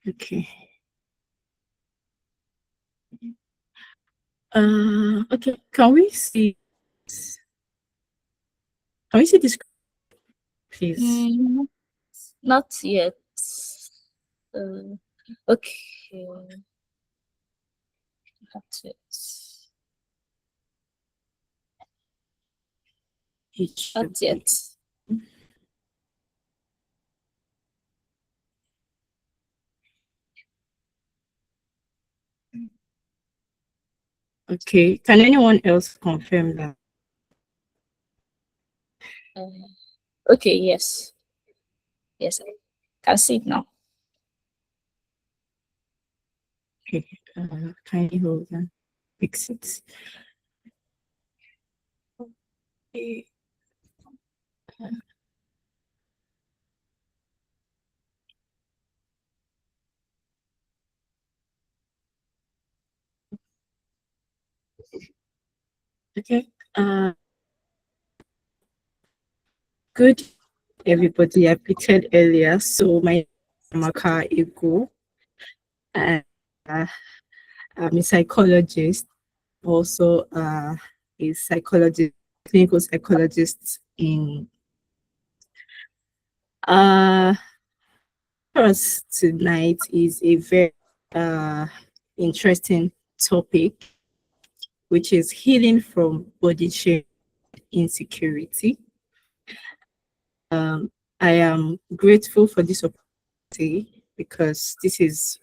Okay. Okay. Can we see this, please? Not yet. Okay. Not yet. Not yet. Okay. Can anyone else confirm that? Okay, yes. Yes, I can see it now. Okay. Can you hold on? Fix it. Okay. Okay. Good, everybody. I pictured earlier. So my Maka Ego, and I'm a psychologist, also a psychologist, clinical psychologist in first tonight is a very interesting topic, which is healing from body shape insecurity. I am grateful for this opportunity because this is,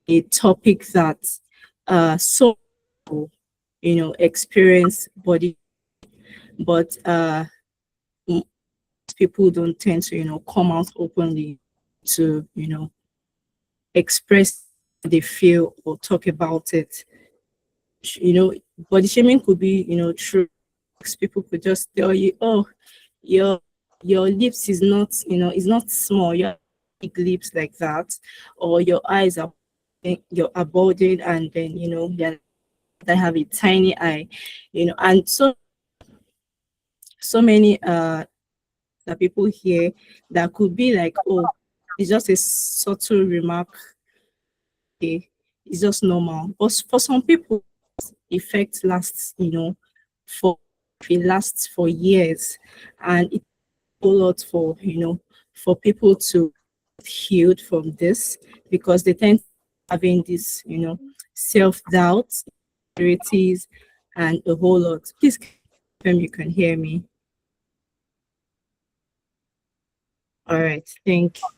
a topic that so experience body, but most people don't tend to come out openly to express how they feel or talk about it. Body shaming could be true. People could just tell you, oh, your lips is not is not small, you have big lips like that, or your eyes are bulging, and then they have a tiny eye, and so many that people hear that could be like, oh, it's just a subtle remark, okay, it's just normal. But for some people, effect lasts, for it lasts for years, and it's a lot for for people to healed from this, because they tend to having this self-doubt, insecurities, and a whole lot. Please confirm you can hear me. All right, thank you.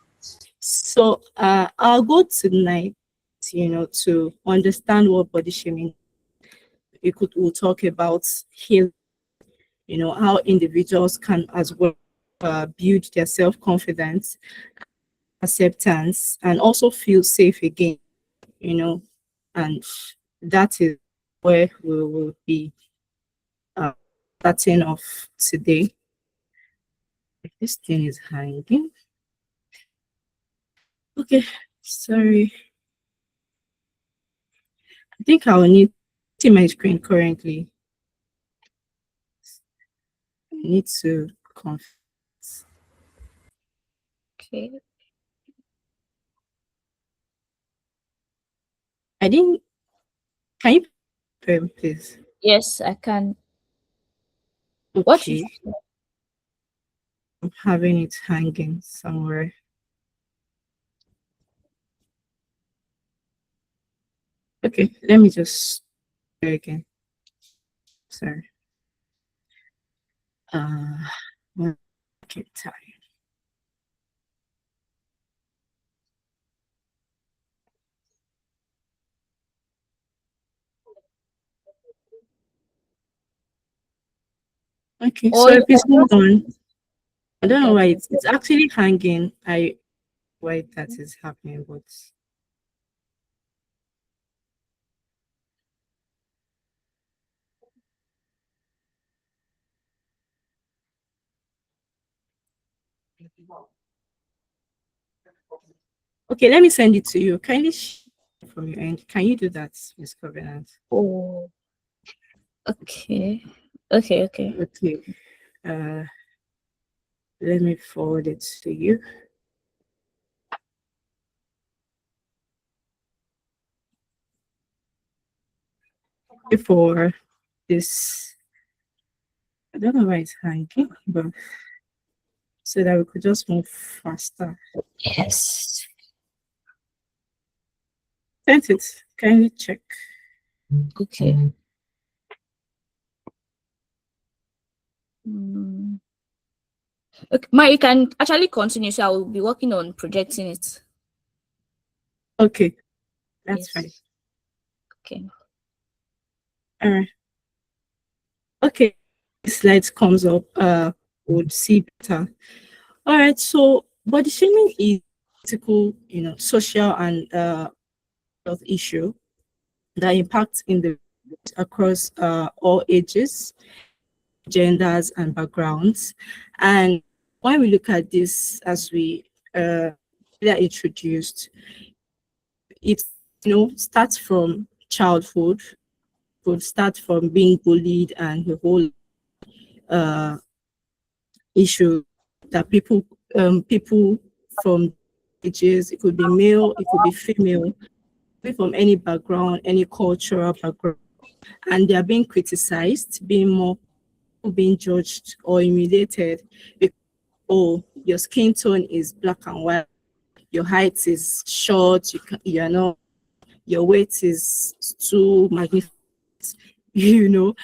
So I'll go tonight, to understand what body shaming. We'll talk about healing, how individuals can as well build their self-confidence, acceptance, and also feel safe again, and that is where we will be uh, starting off today. This thing is hanging. Okay, sorry. I think I will need to see my screen currently. I need to confirm. Okay. I didn't. Can you confirm, please? Yes, I can. What you Okay, I'm having it hanging somewhere. Okay, let me just try again. Sorry. Okay, time. Okay, or so you if it's can not just on, I don't know why okay. it's actually hanging. Why that is happening, but okay, let me send it to you. Kindly share from your end. Can you do that, Miss Covenant? Oh, okay. Okay, okay. Okay. Uh, let me forward it to you. for this. I don't know why it's hanging, but so that we could just move faster. Yes. Sent it. Kindly check. Okay. Mm. Okay, Ma, you can actually continue. So I will be working on projecting it. Okay, that's fine. Yes. Okay. All right. Okay, slide comes up. Would see better. All right. So body shaming is political, social and health issue that impacts in the across all ages, genders, and backgrounds. And when we look at this, as we introduced, it starts from childhood, would start from being bullied and the whole uh, issue that people from ages, it could be male, it could be female, be from any background, any cultural background, and they are being criticized, being judged or humiliated because, oh, your skin tone is black and white, your height is short, you're not, your weight is too magnificent, you know,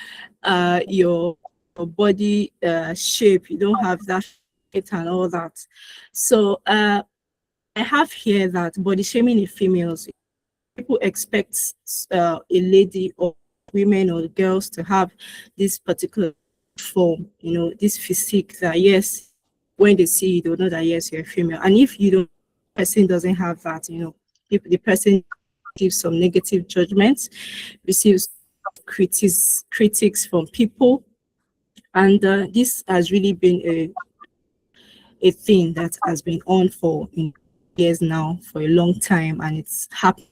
your body shape, you don't have that fit and all that. So I have here that body shaming in females, people expect a lady or women or girls to have this particular form, this physique that yes, when they see you, they'll know that yes, you're a female. And if you don't, person doesn't have that, if the person gives some negative judgments, receives critics from people, and this has really been a thing that has been on for years now, for a long time, and it's happened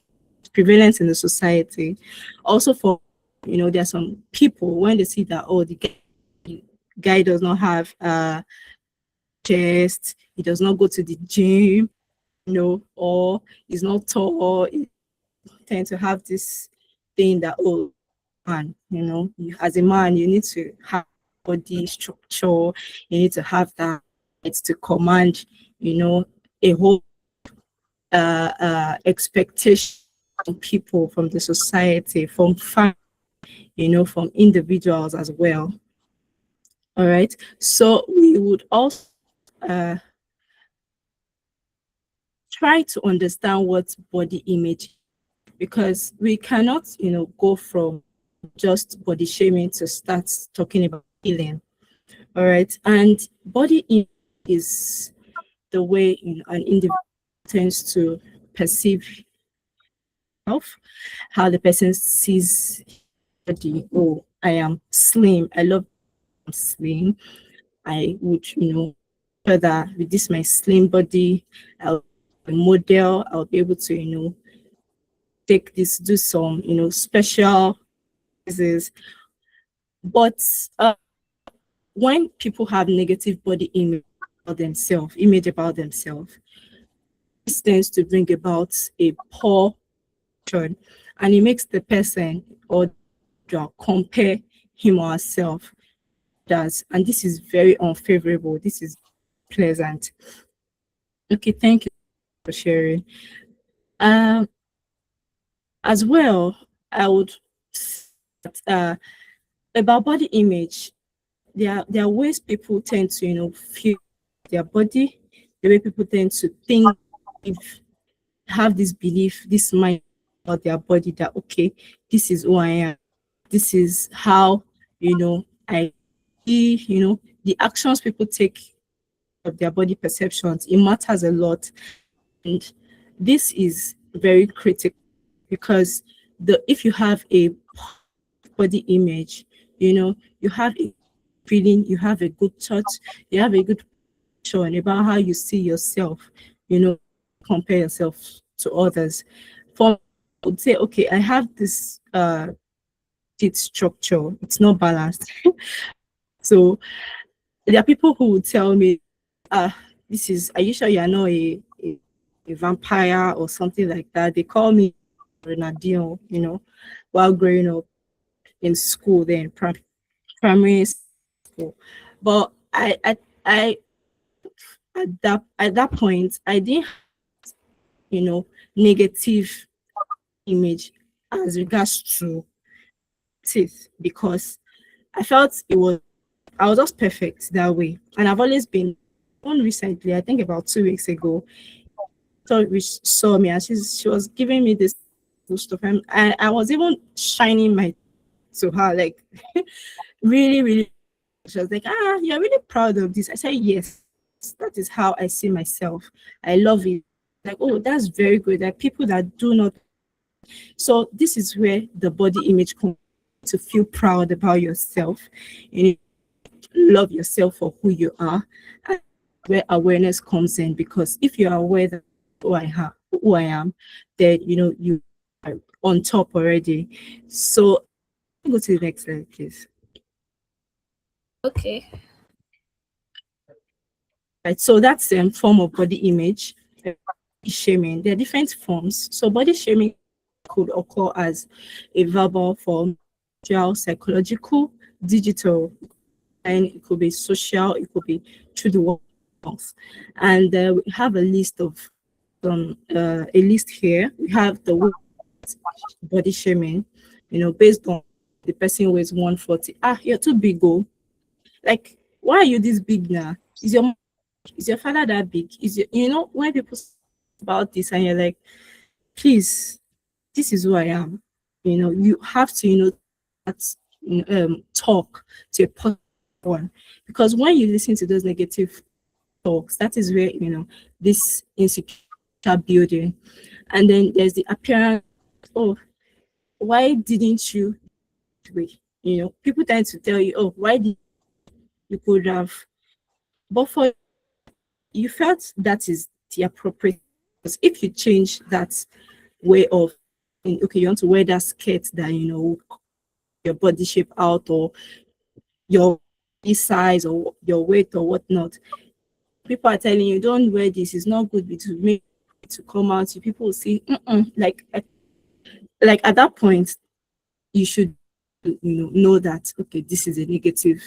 prevalent in the society. Also, for there are some people when they see that, oh, the guy does not have chest, he does not go to the gym, or he's not tall, he tend to have this thing that, oh, man, as a man, you need to have body structure, you need to have that, it's to command, a whole expectation from people, from the society, from family, from individuals as well. All right. So we would also uh, try to understand what body image, because we cannot, go from just body shaming to start talking about healing. All right. And body image is the way an individual tends to perceive health, how the person sees body. Oh, I am slim. I love slim. I would, further with this my slim body, I'll be a model, I'll be able to, take this, do some, special pieces. But when people have negative body image about themselves, this tends to bring about a poor turn, and it makes the person or compare him or herself does, and this is very unfavorable. This is pleasant. Okay, thank you for sharing. Um, as well, I would about body image. There are ways people tend to feel their body, the way people tend to think, if have this belief, this mind about their body, that okay, this is who I am, this is how I see, the actions people take of their body perceptions, it matters a lot. And this is very critical, because if you have a body image, you have a feeling, you have a good thought, you have a good vision about how you see yourself, compare yourself to others. For me, I would say, okay, I have this teeth structure, it's not balanced. So there are people who would tell me, are you sure you're not a vampire or something like that? They call me Renadino, while growing up. in school then, primary school. But I at that point I didn't, negative image as regards to teeth, because I felt it was I was just perfect that way. And I've always been one recently, I think about 2 weeks ago, which saw me and she was giving me this stuff. And I was even shining my to her, like really, really. She was like, you're really proud of this. I said, yes, that is how I see myself. I love it. Like, oh, that's very good. Like people that do not. So this is where the body image comes, to feel proud about yourself. You love yourself for who you are, and where awareness comes in, because if you're aware that who I am, then you are on top already. So go to the next slide, please. Okay. Right, so that's a form of body image. Shaming, there are different forms. So body shaming could occur as a verbal form, psychological, digital, and it could be social, it could be through the world. And we have a list of a list here. We have the body shaming, based on the person weighs 140. You're too big, oh. Like, why are you this big now? Is your father that big? When people say about this and you're like, please, this is who I am. You have to, talk to a person one, because when you listen to those negative talks, that is where this insecurity building. And then there's the appearance. Oh, why didn't you wait? People tend to tell you, oh, why did you could have, but for you felt that is the appropriate. Because if you change that way of, okay, you want to wear that skirt that your body shape out, or your size, or your weight, or whatnot, people are telling you don't wear this, it's not good to make to come out. People will see, like at that point you should know that, okay, this is a negative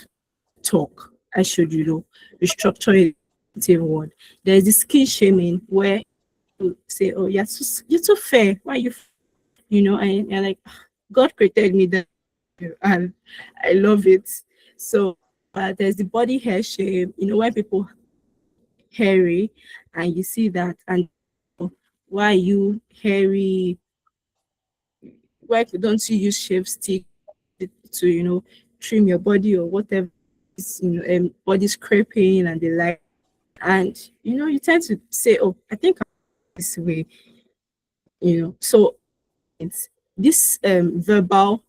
talk. I should restructure a negative word. There's the skin shaming where you say, oh, you're too fair, why and you're like, God created me that, and I love it. So there's the body hair shame, when people hairy and you see that, and why you hairy, why don't you use shave stick to trim your body, or whatever, body scraping and the like. And you tend to say, oh, I think I'm this way. So it's this verbal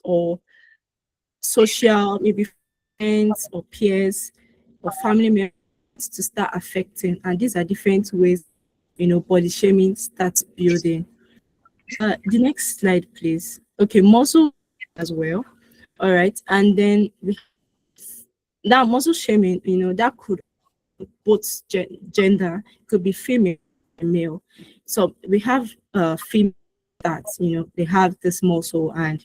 or social, maybe friends or peers or family members, to start affecting. And these are different ways body shaming starts building. The next slide, please. Okay, muscle as well. All right, and then that muscle shaming, that could both gender, could be female and male. So we have female that they have this muscle, and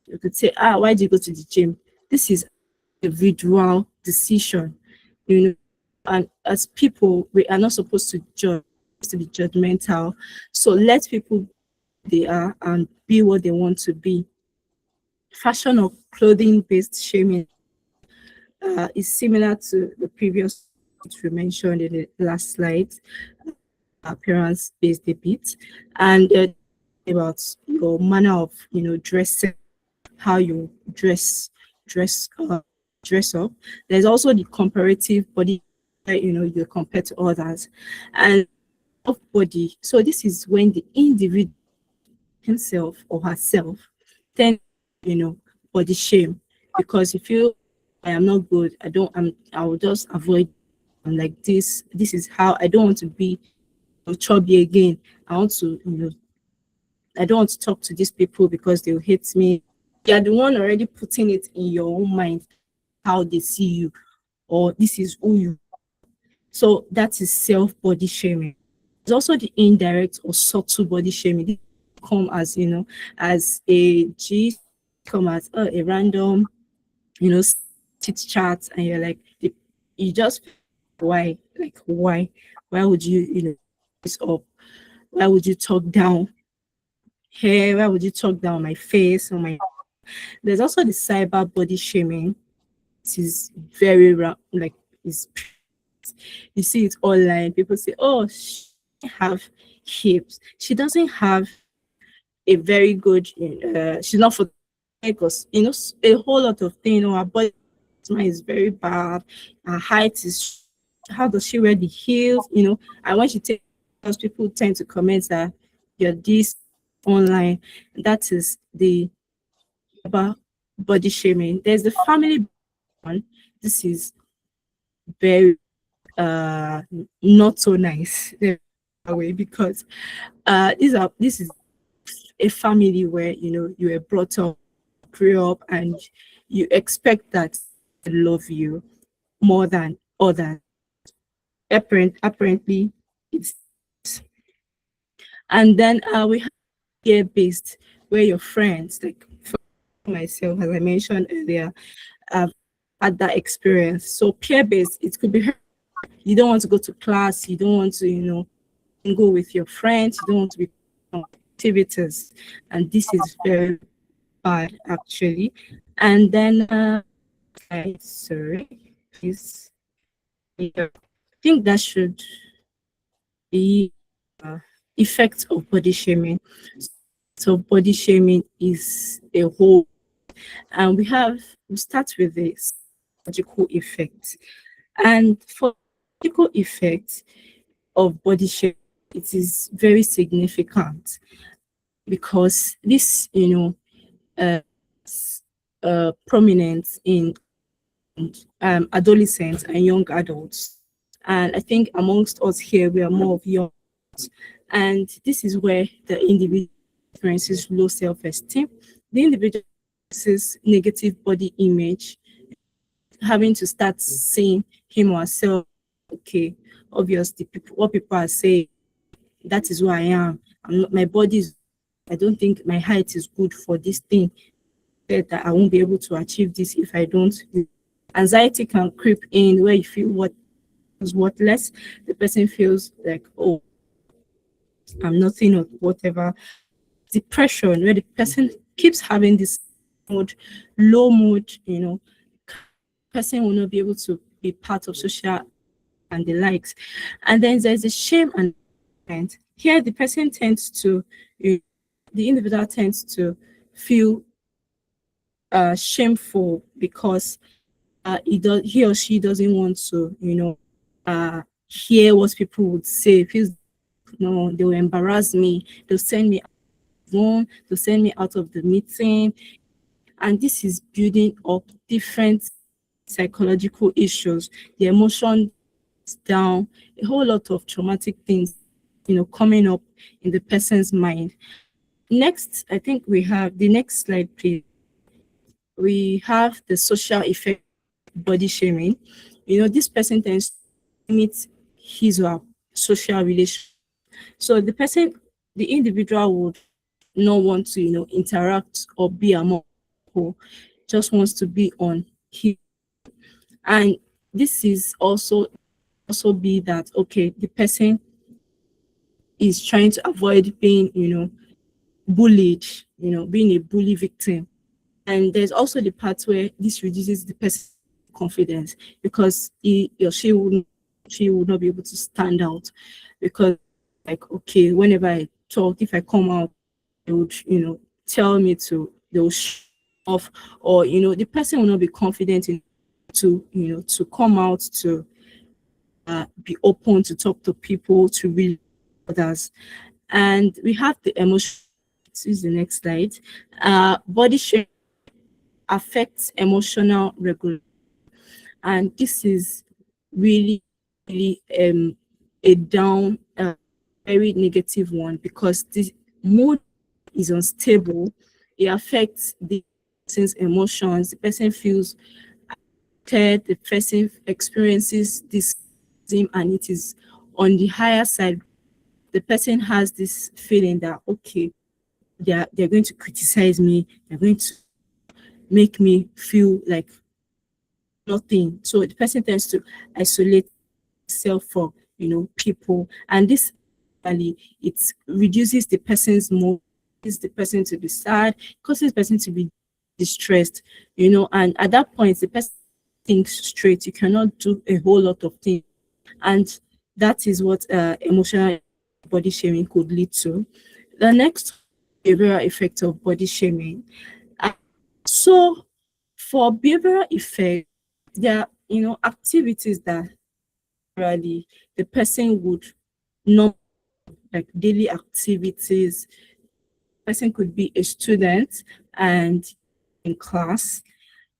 you could say, why do you go to the gym? This is individual decision, and as people, we are not supposed to judge, to be judgmental. So let people they are and be what they want to be. Fashion or clothing based shaming is similar to the previous which we mentioned in the last slide, appearance based a bit, and about your manner of dressing, how you dress dress up. There's also the comparative body, you compare to others, and of body. So this is when the individual himself or herself then body shame, because if you I am not good, I will just avoid. I'm like this is how I don't want to be chubby again. I want to I don't want to talk to these people because they'll hate me. You're the one already putting it in your own mind how they see you, or this is who you. So that is self body shaming. There's also the indirect or subtle body shaming. This come as as a gist, come as a random, you know, chit chat, and you're like, you just why, like why would you, this up? Why would you talk down here? Why would you talk down my face or my? There's also the cyber body shaming. It is very like it's you see it online. People say, "Oh, she doesn't have hips. She doesn't have a very good. She's not for because a whole lot of things. Her body is very bad. Her height is. How does she wear the heels? And when she takes, those people tend to comment that you're this online. That is the about body shaming. There's the family one. This is very uh not so nice way because this is a family where you were brought up, grew up, and you expect that they love you more than others. Apparently it's, and then we have peer based, where your friends, like for myself, as I mentioned earlier, have had that experience. So peer based, it could be you don't want to go to class, you don't want to go with your friends, you don't want to be on activities, and this is very bad actually. And then sorry, please, yeah, I think that should be effects of body shaming. So body shaming is a whole, and we start with the psychological effect. And for psychological effect of body shaming, it is very significant because this, uh, prominent in adolescents and young adults. And I think amongst us here, we are more of young. And this is where the individual experiences low self-esteem. The individual experiences negative body image, having to start seeing him or herself, okay, obviously what people are saying, that is who I am. I'm not, my body is, I don't think my height is good for this thing, that I won't be able to achieve this if I don't. Anxiety can creep in where you feel what is worthless. The person feels like, oh, I'm nothing or whatever. Depression, where the person keeps having this mood, low mood, person will not be able to be part of social and the likes. And then there's a shame and here the person tends to, the individual tends to feel shameful because he or she doesn't want to, hear what people would say. Feels no, they will embarrass me. They'll send me out, they'll send me out of the meeting, and this is building up different psychological issues. The emotion is down, a whole lot of traumatic things, coming up in the person's mind. Next, I think we have the next slide, please. We have the social effect of body shaming. This person tends to limit his or her social relation. So the individual would not want to, interact or be among people, just wants to be on his. And this is also be that okay, the person is trying to avoid being, bullied, being a bully victim. And there's also the part where this reduces the person's confidence because he or she would not be able to stand out because like okay, whenever I talk, if I come out, they would, tell me to, they'll off, or the person will not be confident in to, to come out, to be open, to talk to people, to read others. And we have the emotion. This is the next slide. Body shape affects emotional regulation, and this is really, really a down, very negative one because this mood is unstable. It affects the person's emotions. The person feels tired, the person experiences this, and it is on the higher side. The person has this feeling that okay, they're going to criticize me, they're going to make me feel like nothing. So the person tends to isolate self from, people. And this really, it reduces the person's mood, causes the person to be sad, causes the person to be distressed, and at that point the person thinks straight. You cannot do a whole lot of things. And that is what emotional body shaming could lead to. The next behavioral effect of body shaming. Uh, so for behavioral effect, there are, activities that really the person would not, like daily activities. Person could be a student and in class,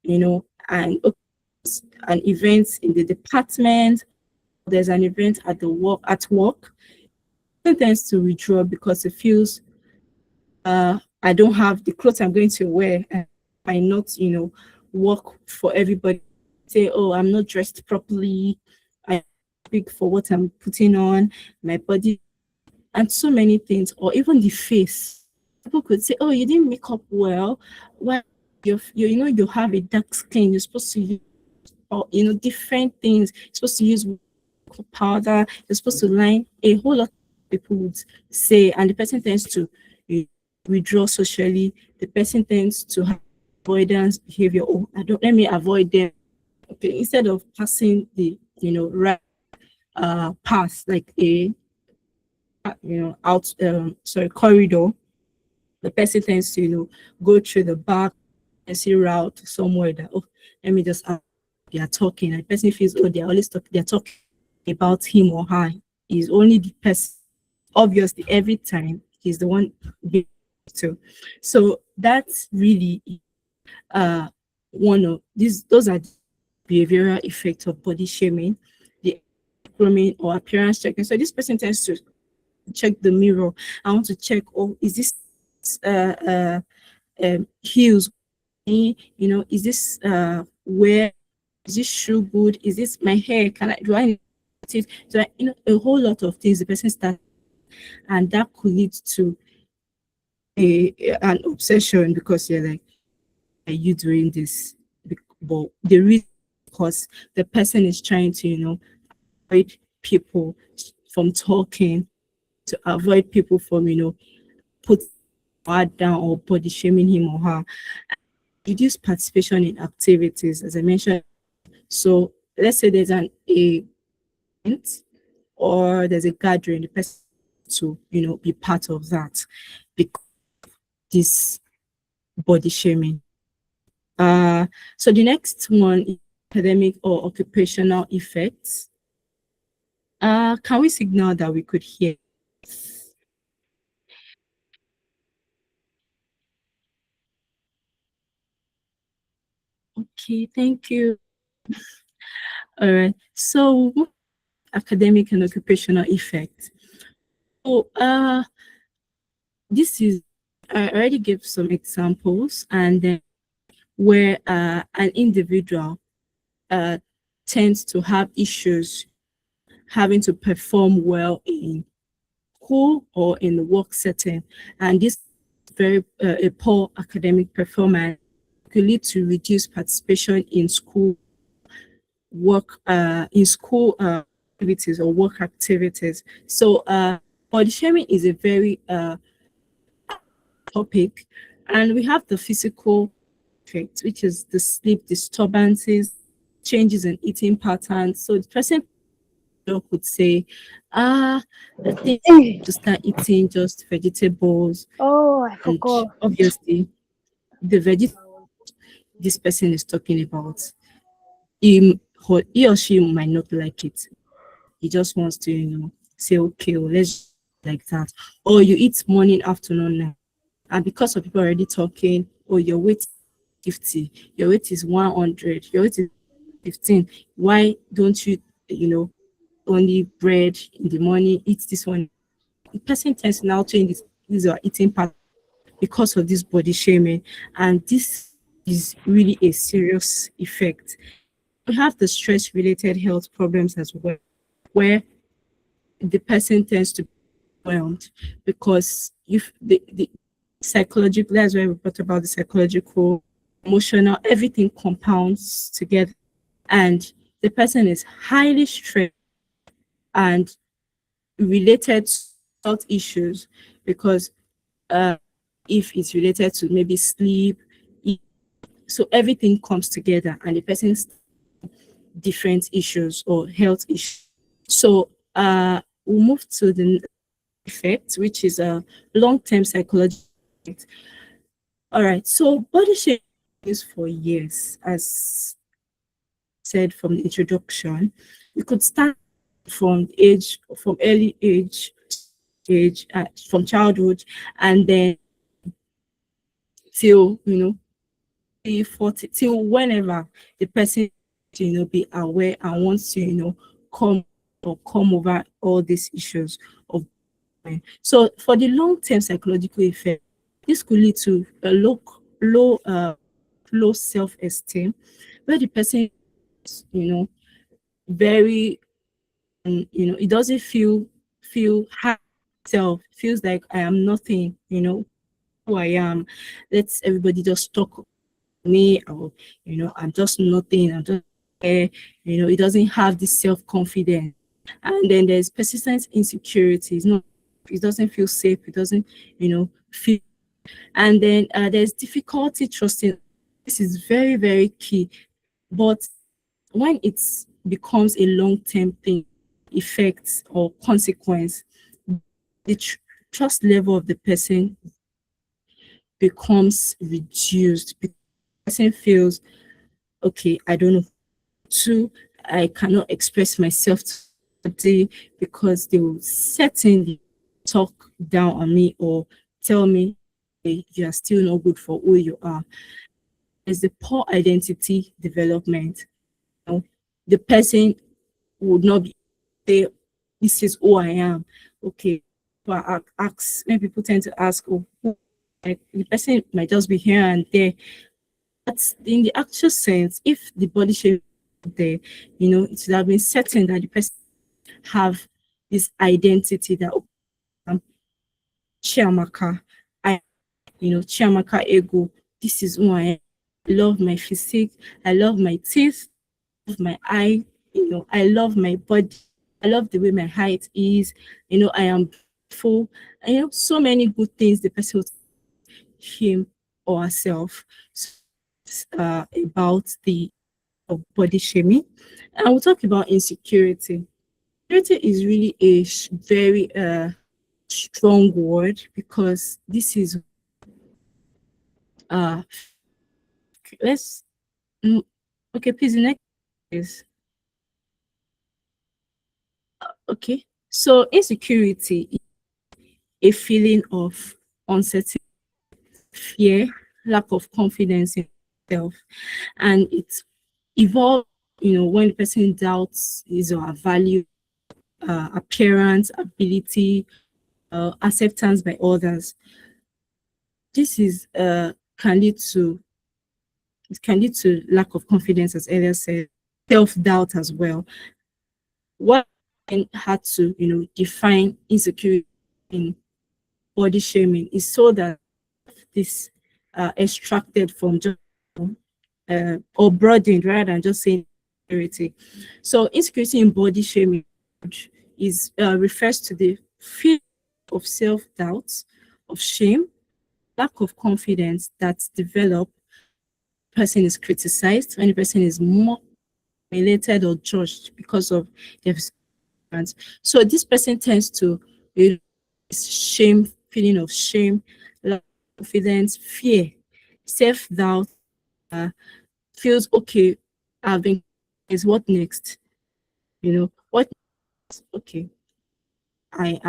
and an event in the department. There's an event at work. Person tends to withdraw because it feels I don't have the clothes I'm going to wear, and I might not, work for everybody. Say, oh, I'm not dressed properly. I speak for what I'm putting on, my body, and so many things, or even the face. People could say, oh, you didn't make up well. Well, you have a dark skin. You're supposed to use, or different things. You're supposed to use powder. You're supposed to line. A whole lot of people would say, and the person tends to withdraw socially. The person tends to have avoidance behavior. Oh, I don't, let me avoid them. Okay, instead of passing the right path, like a out corridor, the person tends to go through the back and see route somewhere that, oh, let me just they are talking, and the person feels, oh, they're talking about him or her. Is only the person, obviously every time he's the one being to. So that's really one of these. Those are the behavioral effects of body shaming, the grooming or appearance checking. So this person tends to check the mirror. I want to check, oh, is this heels? Is this where, is this shoe good? Is this my hair? Do I need it? So a whole lot of things the person starts, and that could lead to an obsession, because you're like, are you doing this? But the reason, because the person is trying to avoid people from talking, to avoid people from put word down or body shaming him or her. Reduce participation in activities, as I mentioned. So let's say there's an event or there's a gathering, the person to be part of that, because this body shaming. So the next one is academic or occupational effects. Can we signal that we could hear? Okay, thank you. All right. So academic and occupational effects. So this is, I already gave some examples, and then where an individual tends to have issues having to perform well in school or in the work setting, and this very a poor academic performance could lead to reduced participation in school work in school activities or work activities. So body shaming is a very topic, and we have the physical effect, which is the sleep disturbances, changes in eating patterns. So the person could say, I think to start eating just vegetables, Oh, I and forgot. obviously the vegetables this person is talking about, he or she might not like it. He just wants to, say, okay, well, let's like that. Or you eat morning, afternoon, night. And because of people already talking, oh, your weight is 50, your weight is 100, your weight is 15. Why don't you, only bread in the morning, eat this one? The person tends to now change this or eating pattern because of this body shaming. And this is really a serious effect. We have the stress related health problems as well, where the person tends to be overwhelmed, because if the psychological, that's why we talked about the psychological emotional, everything compounds together, and the person is highly stressed and related to health issues because uh, if it's related to maybe sleep, so everything comes together and the person's different issues or health issues. So we'll move to the effect, which is a long-term psychological effect. All right, so body shaming is for years, as said from the introduction. We could start from early from childhood, and then till 40, till whenever the person be aware and wants to come come over all these issues of mind. So for the long-term psychological effect, this could lead to a low self-esteem, where the person is very it doesn't feel high self, feels like I am nothing, who I am. Let's everybody just talk me, or I'm just nothing, I'm just it doesn't have this self-confidence. And then there's persistent insecurities. No, it doesn't feel safe, it doesn't feel. And then there's difficulty trusting. This is very, very key. But when it becomes a long-term thing, effects or consequence, the trust level of the person becomes reduced. The person feels, okay, I don't know to, I cannot express myself today because they will certainly talk down on me or tell me, hey, you are still not good for who you are. There's the poor identity development. The person would not be say, this is who I am. Okay, but ask, many people tend to ask, oh, like, the person might just be here and there. But in the actual sense, if the body shape is there, it should have been certain that the person have this identity that I'm Chiamaka, I Chiamaka ego. This is who I am. I love my physique. I love my teeth. I love my eye. I love my body. I love the way my height is. I am full. So many good things the person will him or herself. So, about the of body shaming. And we'll talk about insecurity. Insecurity is really a very strong word because this is uh let's okay, please the next is okay. So insecurity is a feeling of uncertainty, fear, lack of confidence in self, and it evolves when the person doubts his or her value, appearance, ability, acceptance by others. This is can lead to lack of confidence, as earlier said, self-doubt as well. What had to define insecurity in body shaming is so that this extracted from just or broadened rather than just saying insecurity. So insecurity in body shaming is refers to the fear of self-doubt, of shame, lack of confidence that's developed. Person is criticized, when the person is more humiliated or judged because of their appearance. So this person tends to shame, feeling of shame, lack of confidence, fear, self-doubt, uh, feels okay, I've been is what next? What okay. I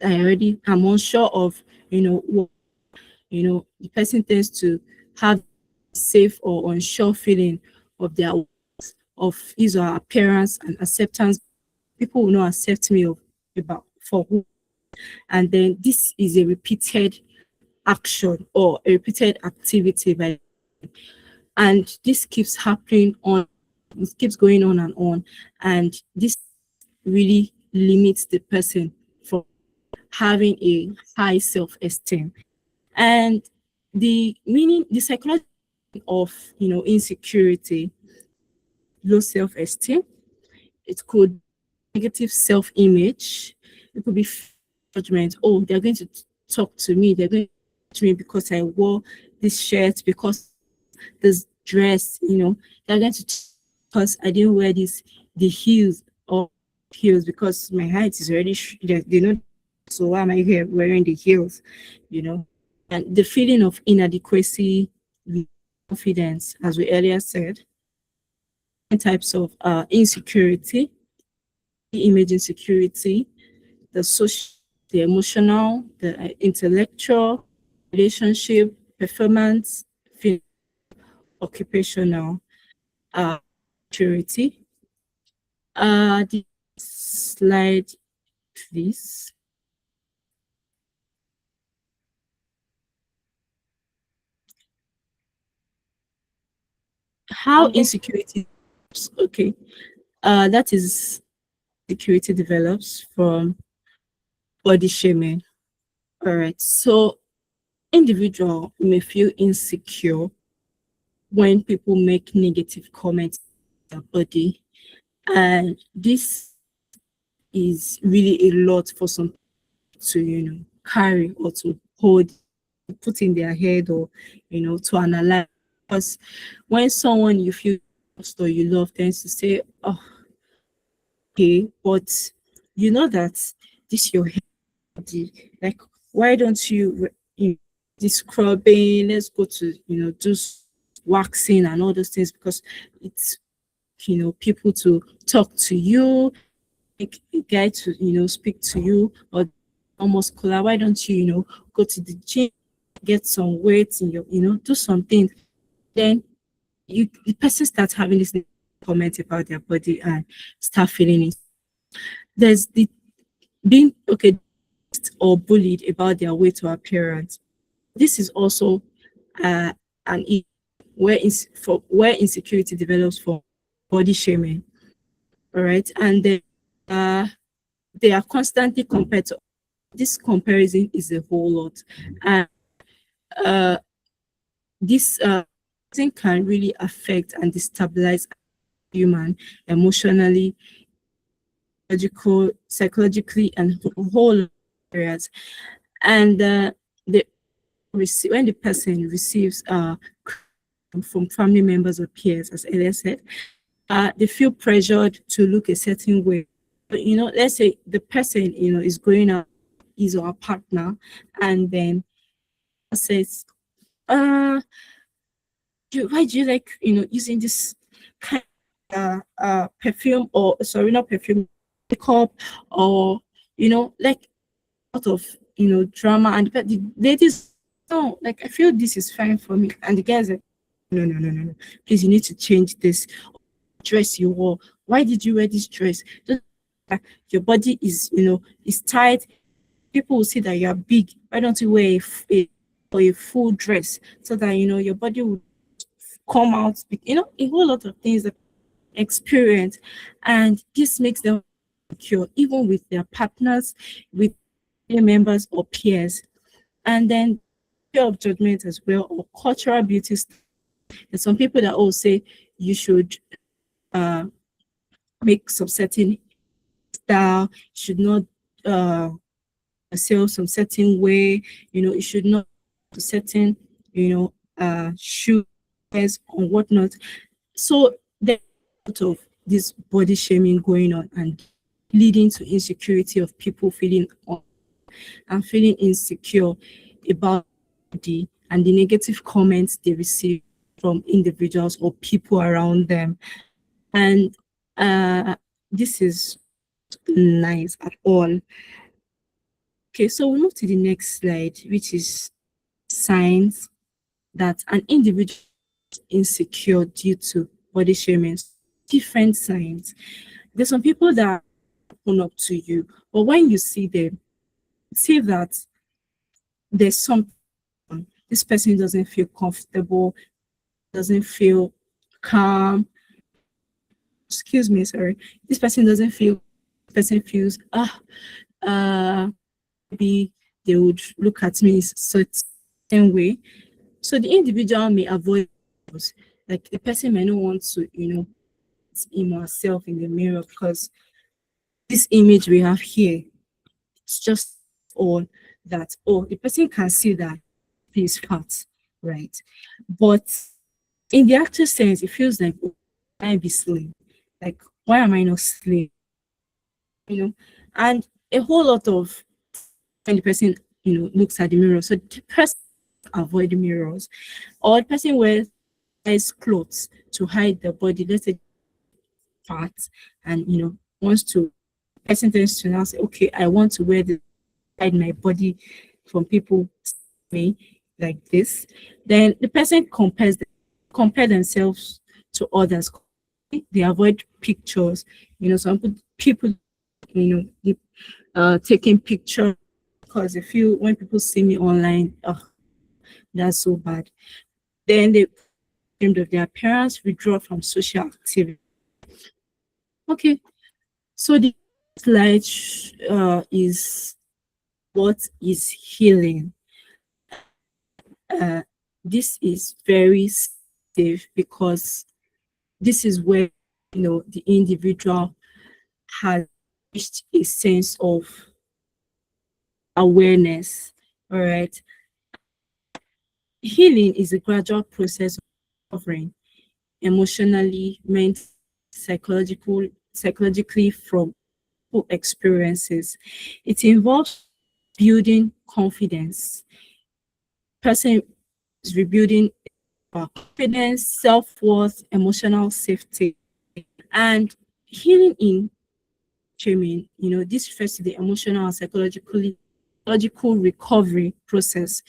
already I'm unsure of what the person tends to have safe or unsure feeling of their of his or her appearance and acceptance. People will not accept me about for who, and then this is a repeated action or a repeated activity by, and this keeps happening on, it keeps going on, and this really limits the person from having a high self-esteem. And the meaning, the psychology of insecurity, low self-esteem. It could negative self-image. It could be judgment. Oh, they're going to talk to me. They're going to talk to me because I wore this shirt, because this dress. They're going to because I didn't wear the heels or heels because my height is already they know. So why am I here wearing the heels? You know, and the feeling of inadequacy, confidence, as we earlier said, types of insecurity, image insecurity, the social, the emotional, the intellectual, relationship, performance, occupational, maturity. The slide, please. How I'm just insecurity, okay, that is security develops from body shaming. All right, so individual may feel insecure when people make negative comments about their body, and this is really a lot for some to carry or to hold, put in their head, or to analyze. Because when someone you feel trust or you love tends to say, oh, okay, but that this your body, like, why don't this scrubbing, let's go to do waxing and all those things, because it's people to talk to you, like a guy to speak to you, or almost muscular, why don't you go to the gym, get some weight in your do something. Then the person starts having this comment about their body and start feeling it. There's the being okay or bullied about their weight or appearance. This is also an where insecurity develops for body shaming. All right, and then they are constantly compared to. This comparison is a whole lot, and uh, this thing can really affect and destabilize human emotionally, psychologically, and a whole lot of areas. And the when the person receives from family members or peers, as Elia said, they feel pressured to look a certain way. But let's say the person is going out, is our partner, and then says, why do you like using this kind of perfume, or sorry, not perfume, makeup, or like out of drama, and the ladies, no, like, I feel this is fine for me, and the guys like, no, no, no, no, no, please, you need to change this dress you wore. Why did you wear this dress? Just, your body is tight. People will see that you are big. Why don't you wear a full dress, so that your body will come out, a whole lot of things that experience, and this makes them secure even with their partners, with their members or peers. And then fear of judgment as well, or cultural beauty. There's some people that all say you should uh make some certain style, should not sell some certain way, it should not to certain shoes or whatnot. So there's a lot of this body shaming going on, and leading to insecurity of people feeling and feeling insecure about body, and the negative comments they receive from individuals or people around them. And this is nice at all. Okay, so we move to the next slide, which is signs that an individual is insecure due to body shaming. Different signs. There's some people that open up to you, but when you see them, see that there's something, this person doesn't feel comfortable, doesn't feel calm. Excuse me, sorry. This person doesn't feel, person feels, maybe they would look at me in certain way. So the individual may avoid like the person may not want to, see him or herself in the mirror because this image we have here, it's just all that, oh, the person can see that he's fat, right? But in the actual sense, it feels like, oh, I be slim. Like, why am I not slim? And a whole lot of when the person, looks at the mirror. So the person avoid the mirrors, or the person wears clothes to hide the body, let's say fat, and wants to person tends to now say, okay, I want to wear this hide my body from people me like this. Then the person compare themselves to others. They avoid pictures. Some people, taking pictures because they feel when people see me online, oh, that's so bad. Then they ashamed of their appearance, withdraw from social activity. Okay, so the slide is what is healing. Uh, this is very safe because this is where the individual has reached a sense of awareness. All right, healing is a gradual process of recovering emotionally, mentally, psychologically from experiences. It involves building confidence. Person is rebuilding confidence, self-worth, emotional safety, and healing in shaming. This refers to the emotional and psychological recovery process.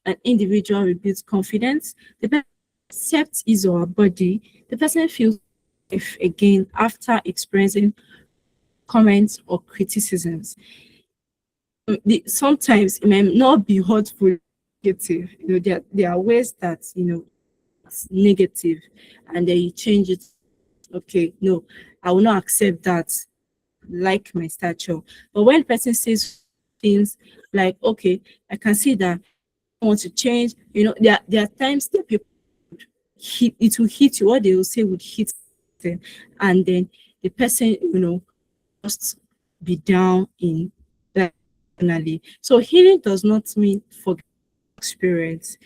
An individual rebuilds confidence. The person accepts his or her body. The person feels safe again after experiencing comments or criticisms. Sometimes it may not be hurtful, negative. There are ways that it's negative, and then you change it. Okay, no, I will not accept that. Like my stature, but when the person says things like, okay, I can see that I want to change. There are times that people it will hit you. What they will say would hit them, and then the person, just be down in that finally. So healing does not mean forget experience.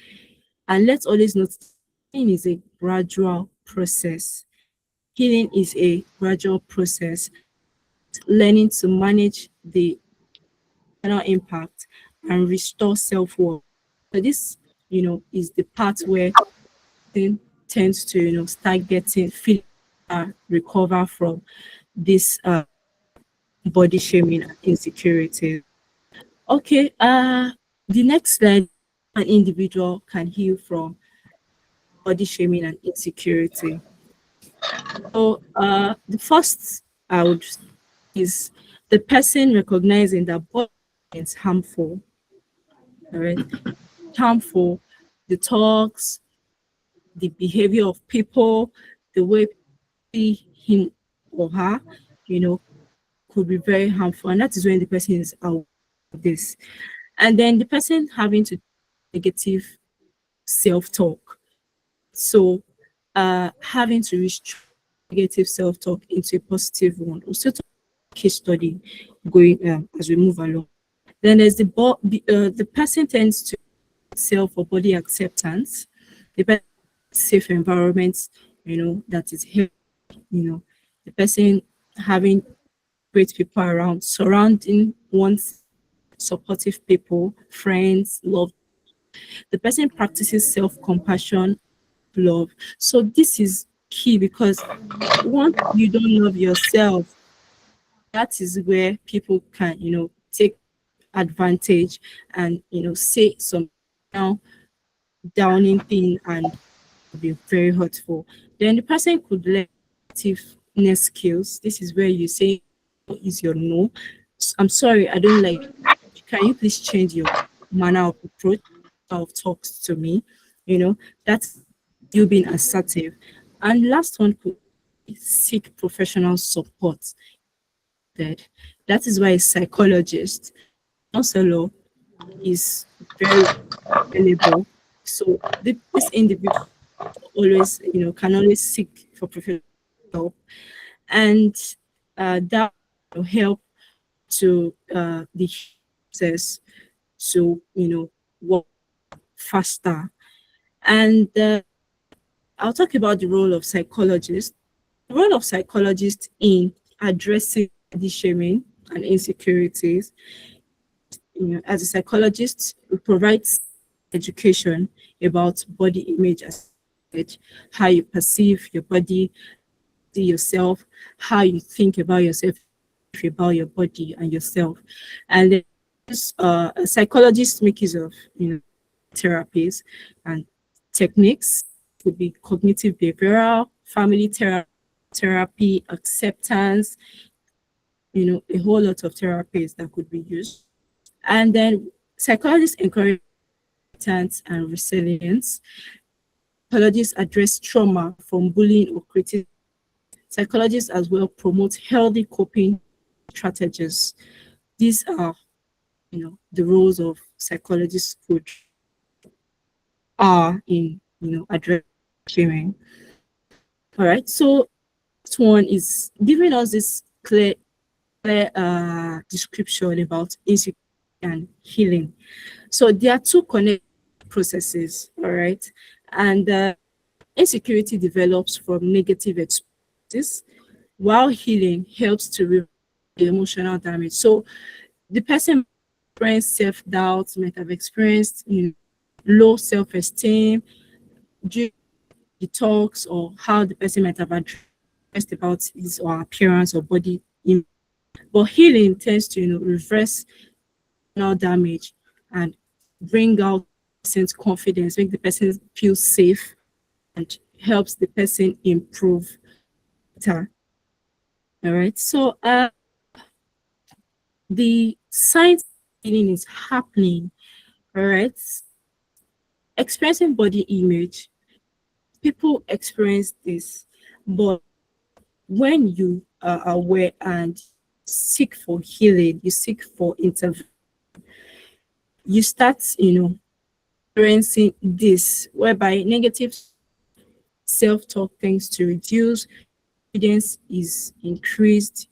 And let's always note healing is a gradual process. Healing is a gradual process. Learning to manage the internal impact and restore self-worth. So this, is the part where then tends to, start getting feel recover from this body shaming and insecurity. Okay, the next slide, an individual can heal from body shaming and insecurity. So, the first I would is the person recognizing that body is harmful. All right, harmful. The talks, the behavior of people, the way people see him or her, you know, could be very harmful, and that is when the person is aware of this, and then the person having to negative self-talk. So, having to restrict negative self-talk into a positive one. We'll still talk about case study going as we move along. Then there's the person tends to self or body acceptance. The person safe environment, that is healthy, the person having great people around, surrounding one's supportive people, friends, love. The person practices self-compassion, love. So this is key because once you don't love yourself, that is where people can, take advantage and, say some down, downing thing and be very hurtful. Then the person could learn activeness skills. This is where you say, "What is your no? I'm sorry, I don't like. Can you please change your manner of approach of talks to me?" That's you being assertive. And last one could seek professional support. That is why a psychologist, counselor is very available. So this individual always, can always seek for professional help, and that will help to the process to, work faster. And I'll talk about the role of psychologists. The role of psychologists in addressing body shaming and insecurities. As a psychologist, we provide education about body image, as how you perceive your body, see yourself, how you think about yourself, about your body and yourself. And then psychologists make use of, therapies and techniques. Could be cognitive behavioral, family therapy, acceptance, a whole lot of therapies that could be used. And then psychologists encourage acceptance and resilience. Psychologists address trauma from bullying or criticism. Psychologists as well promote healthy coping strategies. These are, the roles of psychologists could are in, addressing shaming. All right. So this one is giving us this clear description about insecurity and healing. So there are two connected processes. All right. And insecurity develops from negative experiences, while healing helps to reverse the emotional damage. So the person experienced self-doubt, might have experienced, low self-esteem during the talks, or how the person might have addressed about his or her appearance or body image. But healing tends to, reverse emotional damage and bring out the person's confidence, make the person feel safe, and helps the person improve better. All right. So the science healing is happening. All right. Experiencing body image, people experience this, but when you are aware and seek for healing, you seek for intervention, you start, experiencing this, whereby negative self-talk tends to reduce, confidence is increased,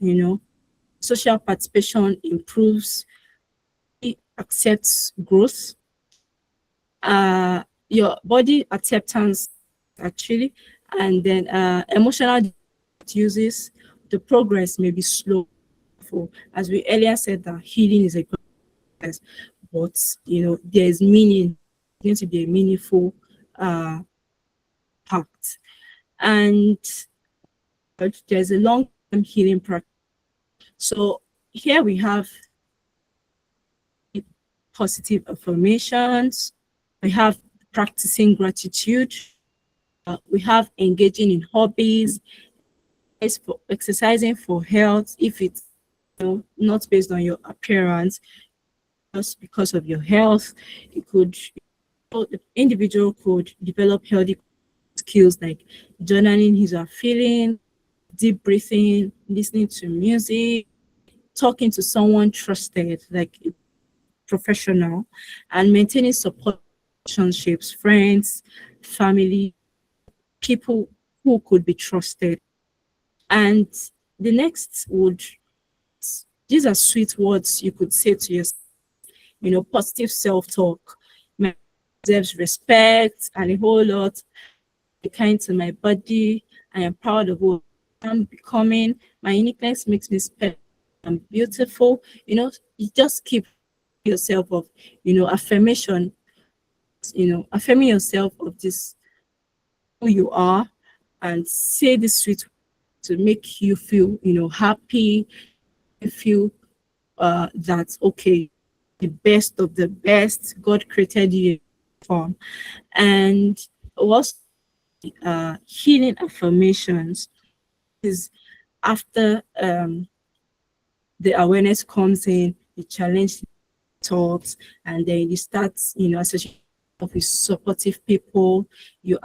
social participation improves, accepts growth, your body acceptance actually, and then emotional uses, the progress may be slow. As we earlier said, that healing is a process, but there's meaning, going to be a meaningful part. And there's a long-term healing process. So here we have positive affirmations, we have practicing gratitude, we have engaging in hobbies, exercising for health. If it's not based on your appearance, just because of your health, it could, the individual could develop healthy skills like journaling his or her feelings, deep breathing, listening to music, talking to someone trusted, like a professional, and maintaining support relationships, friends, family, people who could be trusted. And the next would, these are sweet words you could say to yourself, positive self-talk, deserves respect and a whole lot. Be kind to my body. I am proud of who I'm becoming. My uniqueness makes me special. I'm beautiful. You just keep yourself of, affirmation, affirming yourself of this, who you are, and say this sweet to make you feel, happy, feel that, okay, the best of the best, God created you from. And what's healing affirmations is after the awareness comes in, you challenge thoughts, and then you start, associating with supportive people. You,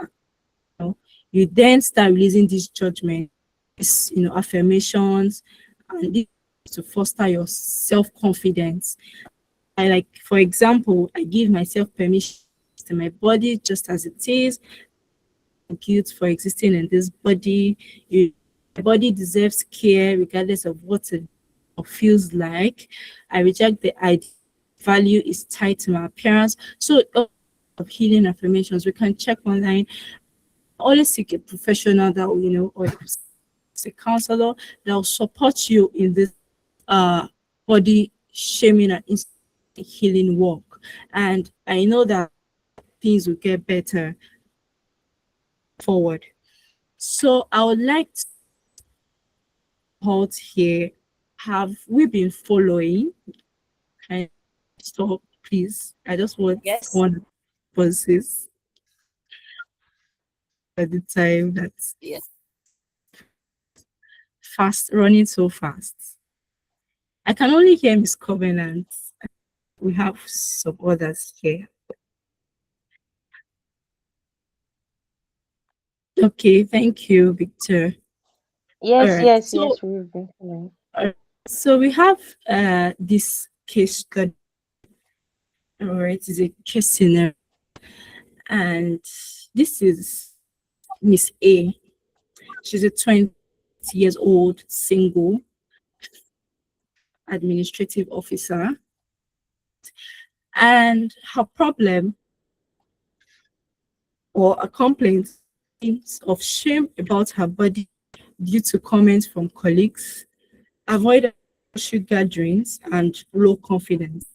you then start releasing this judgment, this, affirmations, and this to foster your self-confidence. I, like, for example, I give myself permission to my body just as it is. guilt for existing in this body. My body deserves care regardless of what it feels like. I reject the idea value is tied to my appearance. So of healing affirmations, we can check online. Always seek a professional that will, or a counselor that will support you in this body shaming and healing work. And I know that things will get better forward. So I would like to halt here. Have we been following? Can you stop, please? I just want Yes. one pauses at the time that's Yes. fast running so fast. I can only hear Miss Covenant. We have some others here. Okay, thank you, Victor. All Yes, right. yes, So yes, we've been following. so we have this case study. All right, it's a case scenario, and this is Miss A. She's a 20 years old single administrative officer, and her problem or a complaint of shame about her body due to comments from colleagues, avoid social gatherings, and low confidence.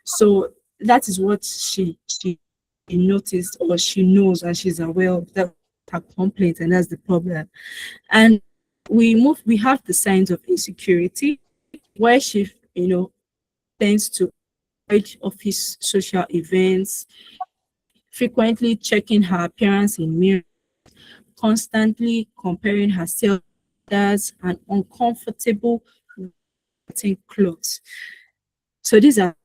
So that is what she noticed, or she knows, and she's aware of that her complaint, and that's the problem. And we have the signs of insecurity, where she tends to avoid office social events, frequently checking her appearance in mirror, constantly comparing herself to others, and uncomfortable wearing clothes. So these are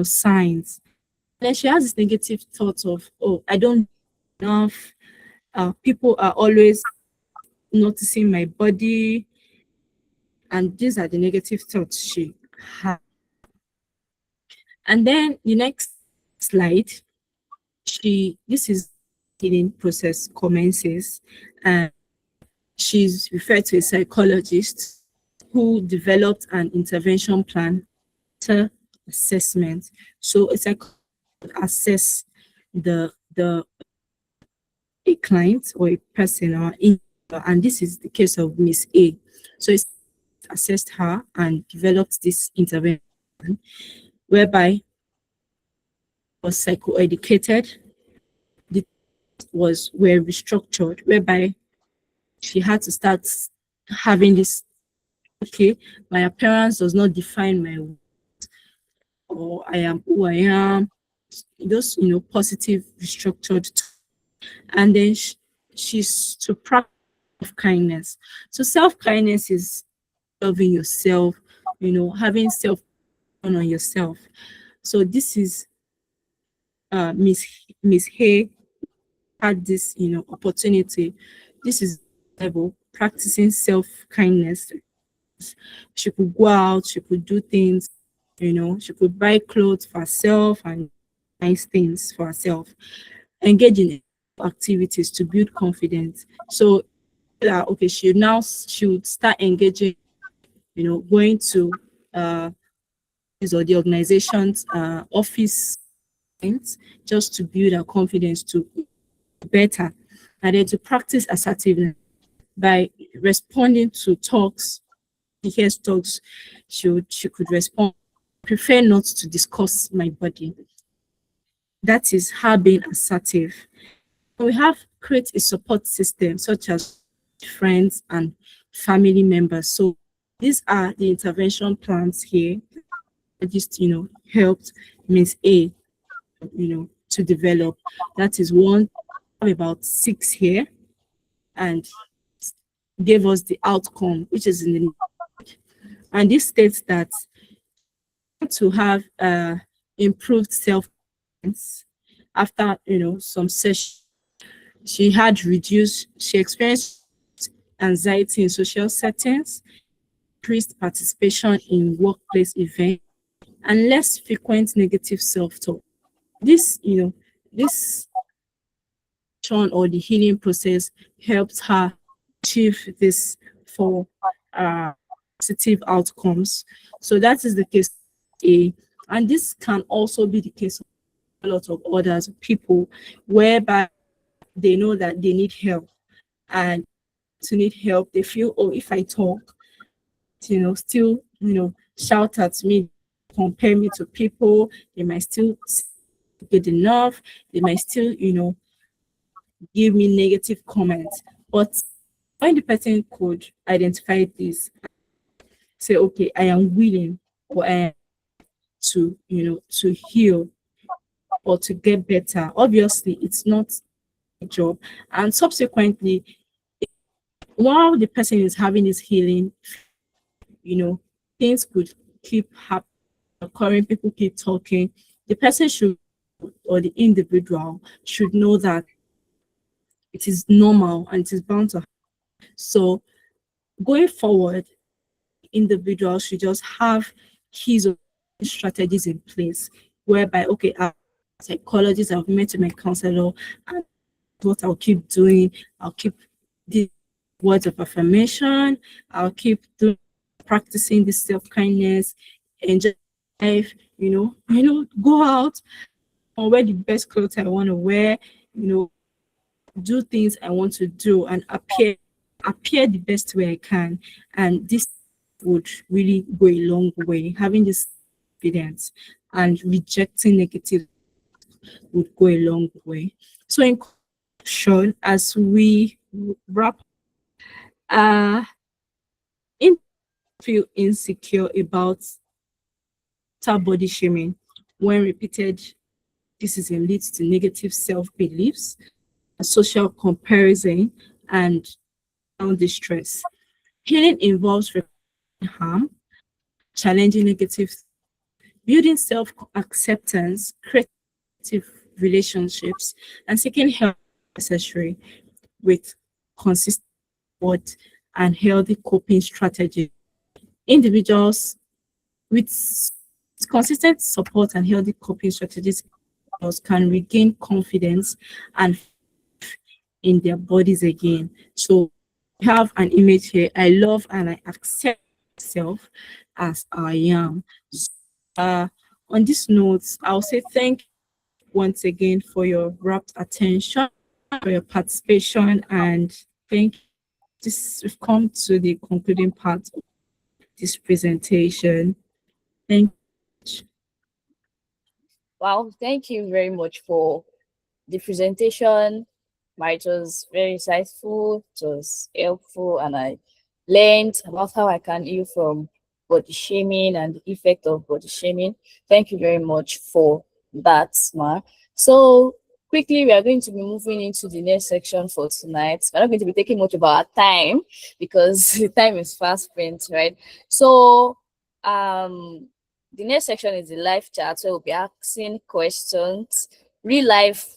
signs. Then she has this negative thought of, oh, I don't do enough. People are always noticing my body, and these are the negative thoughts she has. And then the next slide, this is healing process commences, and she's referred to a psychologist who developed an intervention plan to assessment. So it's like assess the a client or a person or and this is the case of Miss A. So it's assessed her and developed this intervention whereby was psychoeducated, the were restructured, whereby she had to start having this, okay, my appearance does not define my worth, or I am who I am. Those positive restructured, and then she's to practice kindness. So self-kindness is loving yourself, having self on yourself. So this is Miss Hay had this opportunity. This is level practicing self-kindness. She could go out, she could do things, she could buy clothes for herself and nice things for herself, engage in activities to build confidence. So okay, she would start engaging, going to or the organization's office things, just to build her confidence to better, and then to practice assertiveness by responding to talks. She hears talks, she could respond. Prefer not to discuss my body. That is her being assertive. We have create a support system such as friends and family members. So these are the intervention plans here. Just helped Miss A to develop. That is one. About 6 here, and gave us the outcome, which is in the, and this states that to have improved self after some session, she experienced anxiety in social settings, increased participation in workplace events, and less frequent negative self-talk. This this or the healing process helps her achieve this for uh, positive outcomes. So that is the case A. And this can also be the case of a lot of others people whereby they know that they need help and to need help, they feel, oh, if I talk, still, shout at me, compare me to people, they might still say good enough, they might still, give me negative comments. But when the person could identify this, say, okay, I am willing or I am to, to heal or to get better. Obviously, it's not a job. And subsequently, while the person is having this healing, you know, things could keep happening, occurring, people keep talking. The person should, or the individual should know that it is normal and it is bound to happen. So going forward, individual should just have his own strategies in place whereby, okay, I'm a psychologist, I've met with my counselor, and what I'll keep doing, I'll keep the words of affirmation, I'll keep doing, practicing this self-kindness, enjoy life, go out or wear the best clothes I want to wear, do things I want to do and appear the best way I can. And this would really go a long way. Having this confidence and rejecting negative would go a long way. So in conclusion, as we wrap, uh, in feel insecure about body shaming when repeated criticism leads to negative self-beliefs, social comparison, and distress. Healing involves harm, challenging negative, building self-acceptance, creative relationships, and seeking help necessary with consistent support and healthy coping strategies. Individuals with consistent support and healthy coping strategies can regain confidence and in their bodies again. So we have an image here. I love and I accept myself as I am. So, on this note, I'll say thank you once again for your rapt attention, for your participation, and thank you. We've come to the concluding part of this presentation. Thank you. Wow, thank you very much for the presentation. It was very insightful, it was helpful, and I learned about how I can heal from body shaming and the effect of body shaming. Thank you very much for that, Ma. So quickly, we are going to be moving into the next section for tonight. We're not going to be taking much of our time because the time is fast spent, right? So the next section is the live chat, so we'll be asking questions, real life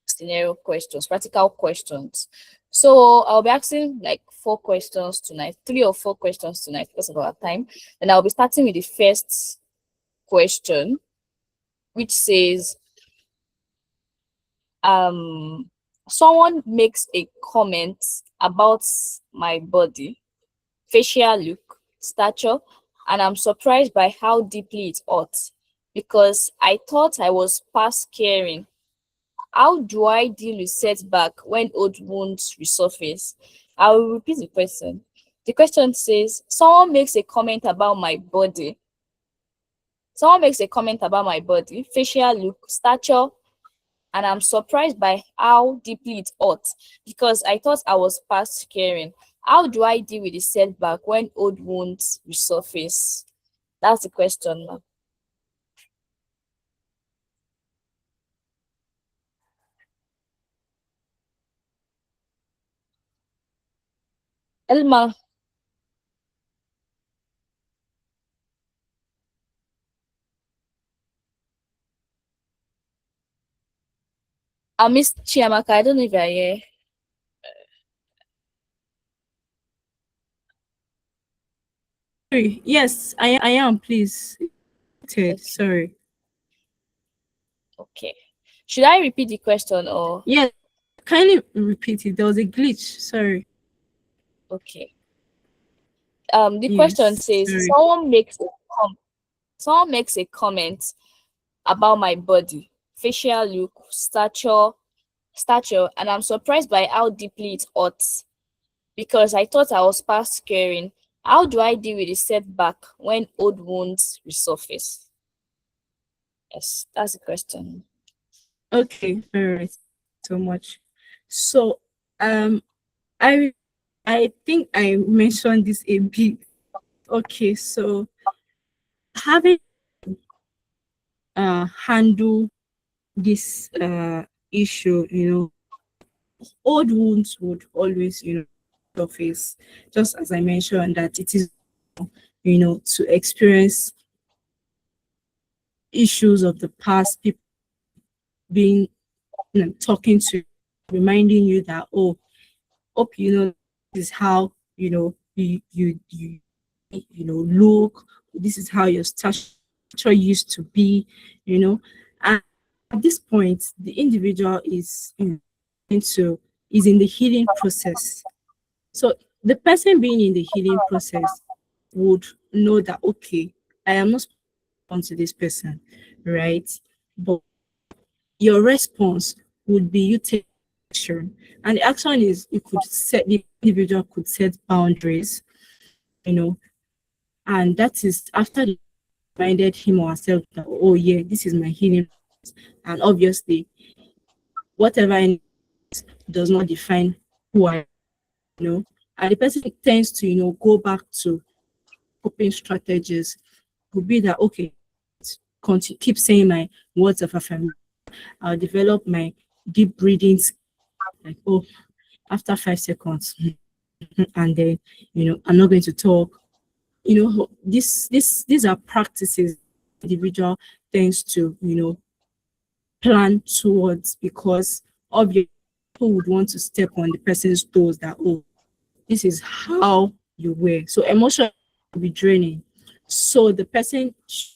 scenario questions, practical questions. So I'll be asking like 4 questions tonight, 3 or 4 questions tonight because of our time. And I'll be starting with the first question, which says, someone makes a comment about my body, facial look, stature, and I'm surprised by how deeply it hurts because I thought I was past caring. How do I deal with setback when old wounds resurface? I will repeat the question. The question says, someone makes a comment about my body. Someone makes a comment about my body, facial look, stature, and I'm surprised by how deeply it hurts because I thought I was past caring. How do I deal with the setback when old wounds resurface? That's the question, ma'am. Elma, I miss Chiamaka. I don't know if you're here. Sorry. Yes, I am, please. Okay. Sorry. Okay. Should I repeat the question or? Yes, Kindly repeat it. There was a glitch. Sorry. Okay. The question Yes. says Sorry. someone makes a comment about my body, facial look, stature, and I'm surprised by how deeply it hurts because I thought I was past caring. How do I deal with the setback when old wounds resurface? Yes, that's the question. Okay. All right. So much. So, um, I I think I mentioned this a bit. Okay. So having handle this issue, old wounds would always, surface. Just as I mentioned that it is, to experience issues of the past, people being talking to, reminding you that, oh, hope this is how look. This is how your stature used to be, and at this point, the individual is into is in the healing process. So the person being in the healing process would know that, okay, I am not on to this person, right? But your response would be you take action. And the action is the individual could set boundaries, you know, and that is after they reminded him or herself that, oh yeah, this is my healing. And obviously, whatever I does not define who I am, and the person tends to, go back to coping strategies. Could be that, okay, continue, keep saying my words of affirmation. I'll develop my deep breathing, like, oh, after 5 seconds, and then, I'm not going to talk. These are practices the individual tends to, plan towards, because obviously people would want to step on the person's toes that, oh, this is how you were. So emotion will be draining. So the person should,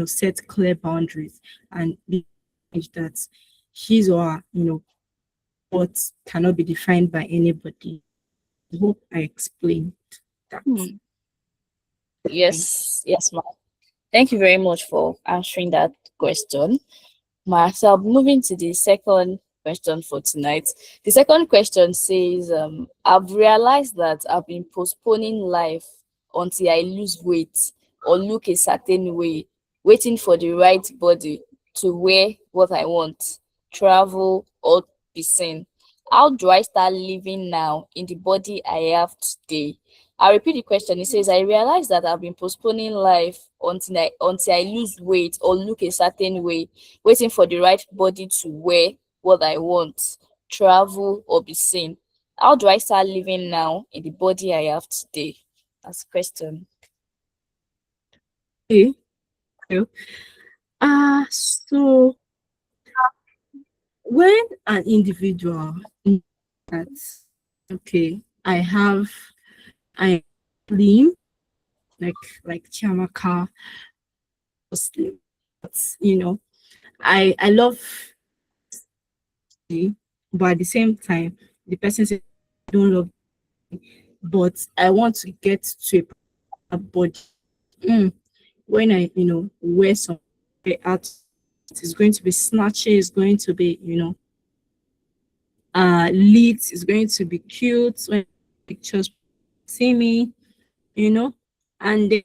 set clear boundaries and be that his or her, what cannot be defined by anybody. I hope I explained that. Hmm. Thank Yes, ma'am. Thank you very much for answering that question. Myself, moving to the second question for tonight. The second question says, I've realized that I've been postponing life until I lose weight or look a certain way, waiting for the right body to wear what I want, travel, or be seen. How do I start living now in the body I have today? I repeat the question. It says, I realize that I've been postponing life until I lose weight or look a certain way, waiting for the right body to wear what I want, travel, or be seen. How do I start living now in the body I have today? That's the question. you. So when an individual knows that, okay, I slim, like Chiamaka was slim, but I love me, but at the same time, the person says I don't love, but I want to get to a body. Mm, when I, wear some out, it's going to be snatchy, it's going to be, lit, it's going to be cute when pictures see me, you know, and they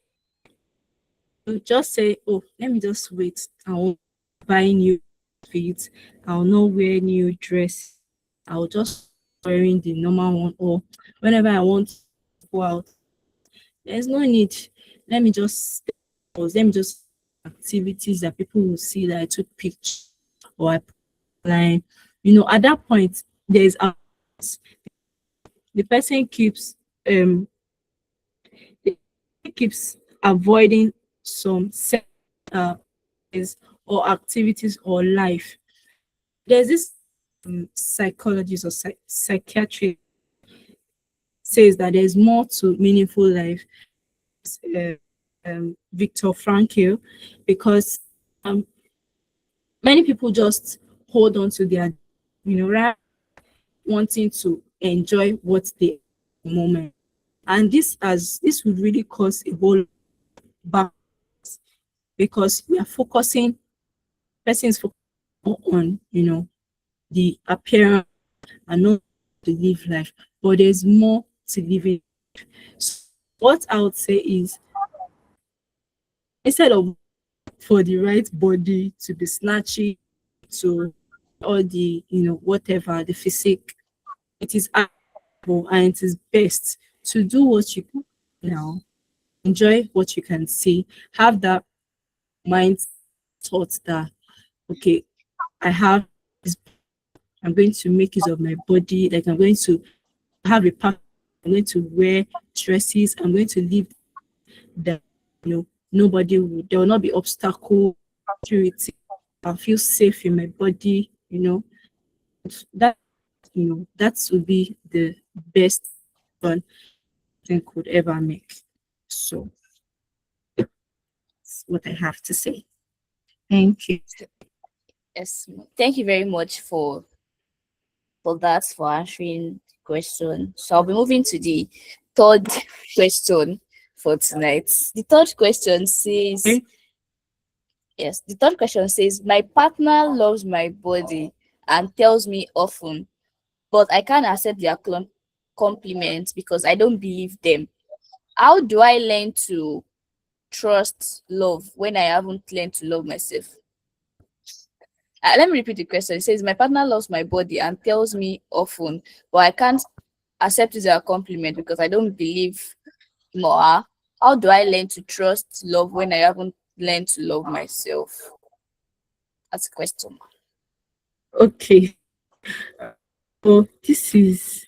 will just say, oh, let me just wait. I'll buy new outfits. I'll not wear new dress. I'll just wearing the normal one, or whenever I want to go out, there's no need. Let me just let me just activities that people will see that I took pictures or I put online. At that point, there's the person um keeps avoiding some uh or activities or life. There's this psychologist or psychiatrist says that there's more to meaningful life. Uh, Victor Frankl, because um, many people just hold on to their, right? wanting to enjoy what they moment. And this would really cause a whole back because we are focusing persons focusing on the appearance and not to live life. But there's more to living. So what I would say is instead of for the right body to be snatching to all the whatever the physique, it is admirable and it is best to do what you can now, enjoy what you can see, have that mind thought that okay, I have this, I'm going to make use of my body, like I'm going to have a pack, I'm going to wear dresses, I'm going to live that nobody will, there will not be obstacle, security, I feel safe in my body, that that would be the best one thing could ever make. So that's what I have to say. Thank you. Yes, thank you very much for that, for answering the question. So I'll be moving to the third question for tonight. The third question says, Okay. yes, the third question says, my partner loves my body and tells me often, but I can't accept their compliments because I don't believe them. How do I learn to trust love when I haven't learned to love myself? Let me repeat the question. It says, my partner loves my body and tells me often, but I can't accept it as a compliment because I don't believe him or her. How do I learn to trust love when I haven't learned to love myself? That's a question. Okay. So this is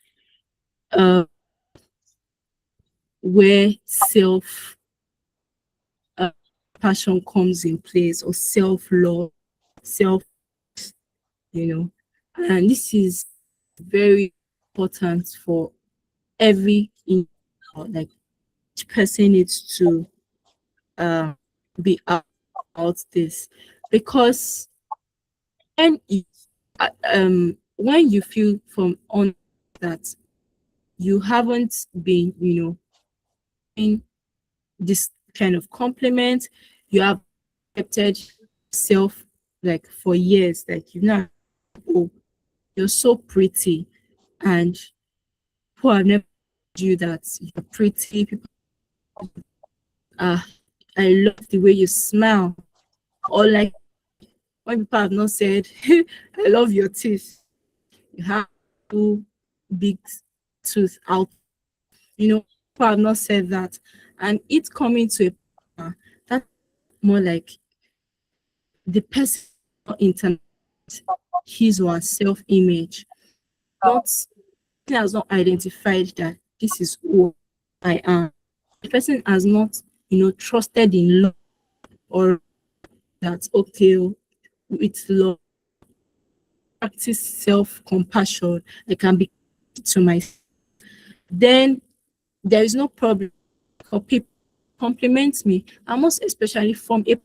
uh where self uh, passion comes in place, or self love, self, you know, and this is very important for every like each person needs to um be about this because when you feel from on that you haven't been in this kind of compliment, you have accepted yourself like for years, like you know, oh, you're so pretty, and people have never told you that you're pretty. People, I love the way you smile, or like when people have not said, I love your teeth. You have two big tooth out. People have not said that, and it coming to a that's more like the person internet his or her self-image, not has not identified that this is who I am. The person has not, trusted in love, or that okay, with love, practice self-compassion. I can be to myself. Then there is no problem for people compliment me. And most especially from a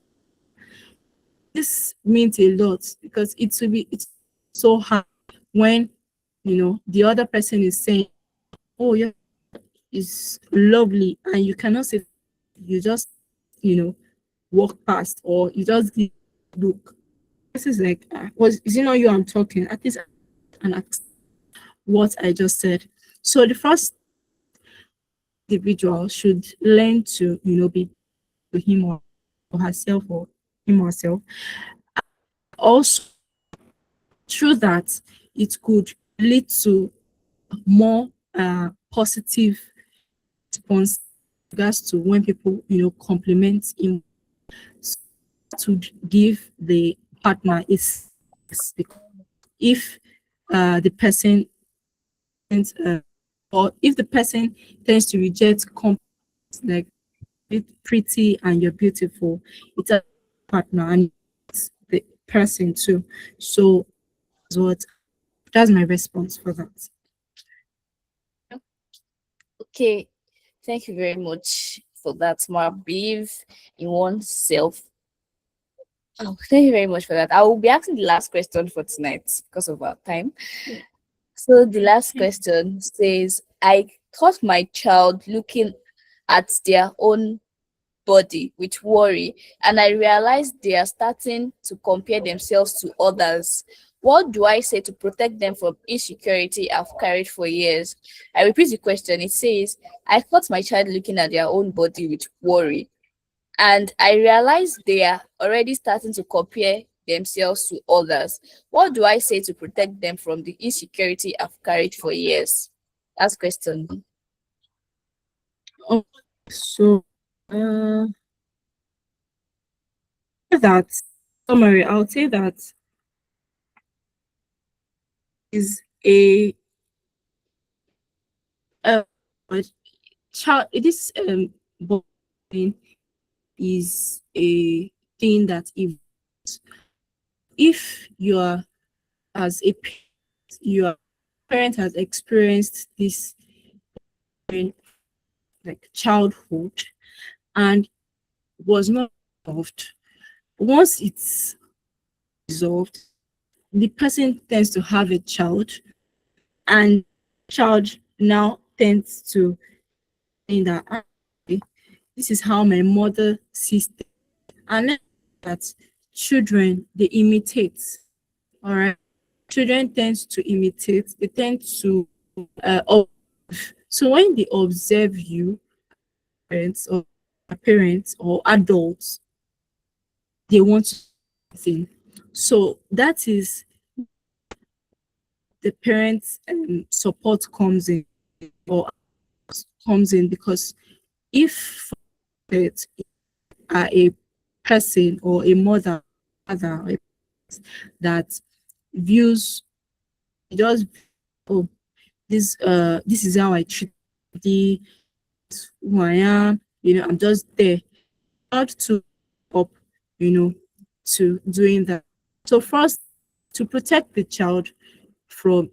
this means a lot because it's so hard when the other person is saying, oh yeah, is lovely, and you cannot say, you just you know walk past, or you just look. This is like was is it not you I'm talking, at least, and ask what I just said. So the first individual should learn to be to him or herself, or him or herself. Also through that, it could lead to more positive response in regards to when people compliment him, to give the partner is if the person uh, or if the person tends to reject compliments like you're pretty and you're beautiful, it's a partner and it's the person too. So that's my response for that. Okay, thank you very much for that. More believe in oneself. Oh, thank you very much for that. I will be asking the last question for tonight because of our time. So the last question says, I caught my child looking at their own body with worry, and I realized they are starting to compare themselves to others. What do I say to protect them from insecurity I've carried for years? I repeat the question. It says, I caught my child looking at their own body with worry, and I realized they are already starting to compare themselves to others. What do I say to protect them from the insecurity I've carried for years? That's question. Oh, so uh, that summary, I would say that is a child. This bullying is a thing that if you are as a your parent has experienced this in like childhood and was not resolved. Once it's resolved, the person tends to have a child, and child now tends to think that, "Ah, okay, this is how my mother sees things." And then that children they imitate. All right, children tends to imitate. They tend to so when they observe you, or parents or adults, they want to thing. So that is the parents support comes in or comes in because if it are a person or a mother father that views just oh this is how I treat the who I am, I'm just there not to up, to doing that. So first, to protect the child from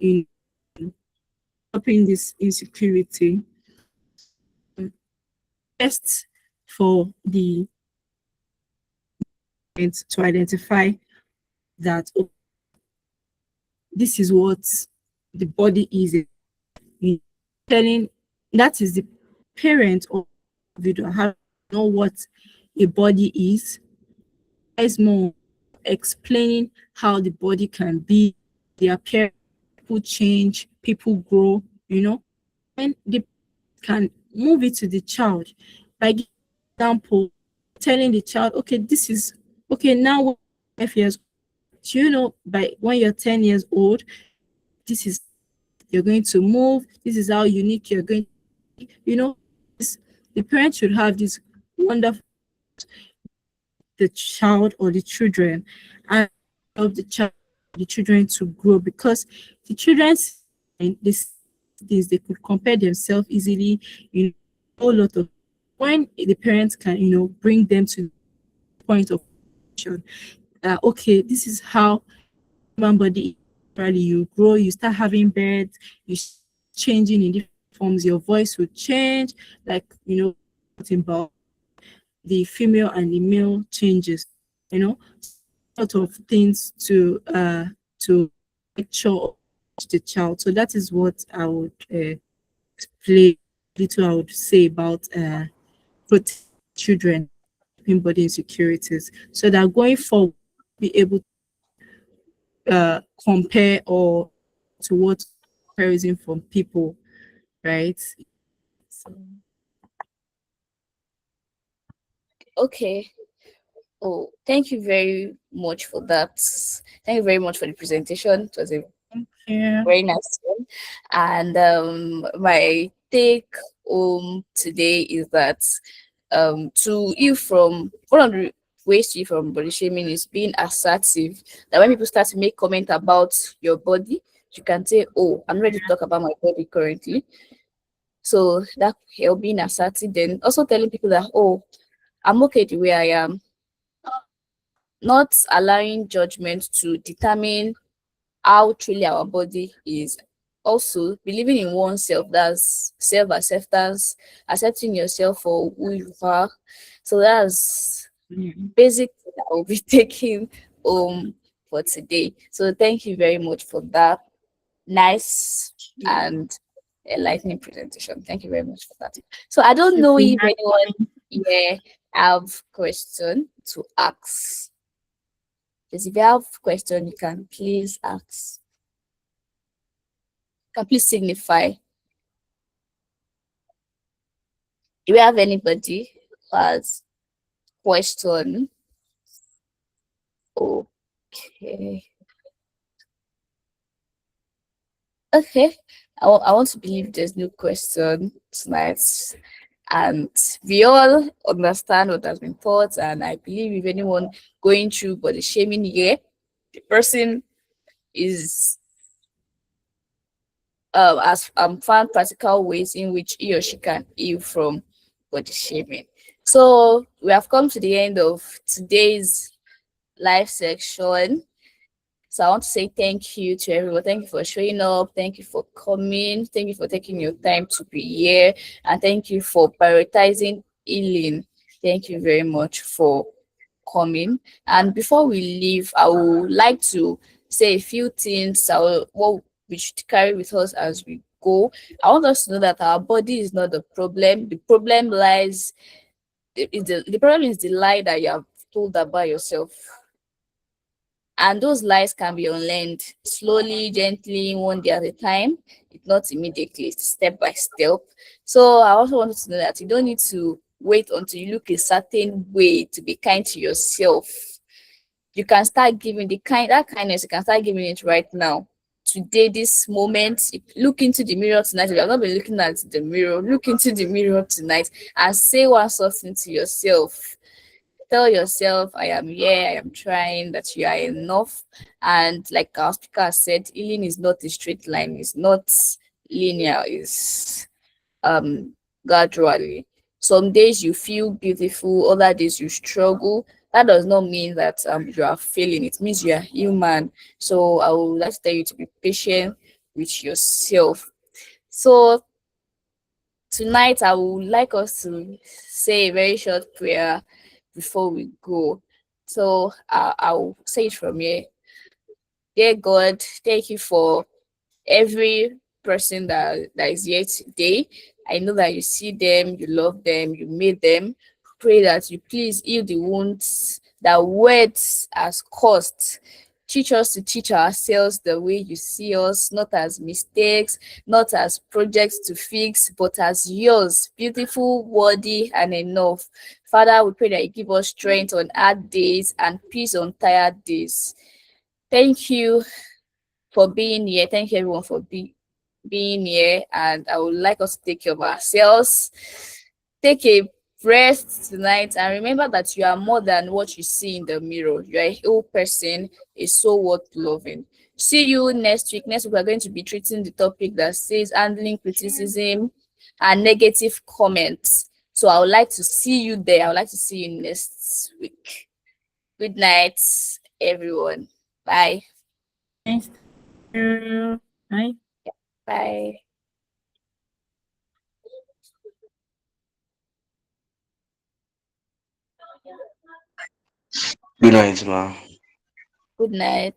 stopping this insecurity, best for the parents to identify that this is what the body is. Telling that is the parent or individual how to know what a body is more explaining how the body can be, the appearance, people change, people grow, and the can move it to the child by giving example, telling the child, okay, this is okay now. 5 years, by when you're 10 years old, this is you're going to move. This is how unique you're going. You know, this, the parent should have this wonderful the child or the children and of the child, the children to grow because the children's this things they could compare themselves easily. A whole lot of when the parents can bring them to the point of action. Okay, this is how human body is. Really, you grow, you start having birds, you changing in different forms. Your voice will change, like about the female and the male changes. You know, sort of things to make sure the child. So that is what I would explain. Little I would say about protect children in body insecurities, so that going forward be able to compare or to what comparison from people, right? So, Okay. Oh, thank you very much for that. Thank you very much for the presentation. It was a yeah. very nice one. And my take home today is that to you from one of the ways to you from body shaming is being assertive. That when people start to make comment about your body, you can say, "Oh, I'm ready to talk about my body currently." So that help being assertive. Then also telling people that, "Oh, I'm okay the way I am." Not allowing judgment to determine how truly our body is. Also, believing in oneself, that's self acceptance, accepting yourself for who you are. So that's Yeah. basic thing I will be taking for today. So thank you very much for that. nice and enlightening presentation. Thank you very much for that. So I don't know Okay. if anyone here have question to ask. Because if you have question, you can please ask. You can please signify. Do we have anybody who has question? Okay. Okay. I want to believe there's no question tonight. And we all understand what has been taught. And I believe if anyone going through body shaming here, the person is has found practical ways in which he or she can heal from body shaming. So we have come to the end of today's live section. So I want to say thank you to everyone. Thank you for showing up. Thank you for coming. Thank you for taking your time to be here. And thank you for prioritizing healing. Thank you very much for coming. And before we leave, I would like to say a few things what we should carry with us as we go. I want us to know that our body is not the problem. The problem lies the problem is the lie that you have told about yourself. And those lies can be unlearned slowly, gently, one day at a time. It's not immediately, it's step by step. So I also wanted to know that you don't need to wait until you look a certain way to be kind to yourself. You can start giving that kindness, you can start giving it right now. Today, this moment, look into the mirror tonight. If you have not been looking at the mirror, look into the mirror tonight and say one something to yourself. Tell yourself, I am here, I am trying, that you are enough. And like our speaker said, healing is not a straight line, it's not linear, it's um gradually. Some days you feel beautiful, other days you struggle. That does not mean that you are failing, it means you are human. So I would like to tell you to be patient with yourself. So tonight I would like us to say a very short prayer before we go. So I'll say it from here. Dear God, thank you for every person that is here today. I know that you see them, you love them, you made them. Pray that you please heal the wounds that words has caused. Teach us to teach ourselves the way you see us, not as mistakes, not as projects to fix, but as yours, beautiful, worthy, and enough. Father, we pray that you give us strength on hard days and peace on tired days. Thank you for being here. Thank you everyone for being here. And I would like us to take care of ourselves. Take a rest tonight and remember that you are more than what you see in the mirror. You are a whole person, a soul worth loving. See you next week. Next week, we're going to be treating the topic that says handling criticism and negative comments. So I would like to see you there. I would like to see you next week. Good night, everyone. Bye. Thanks. Bye. Bye. Good night, ma. Good night.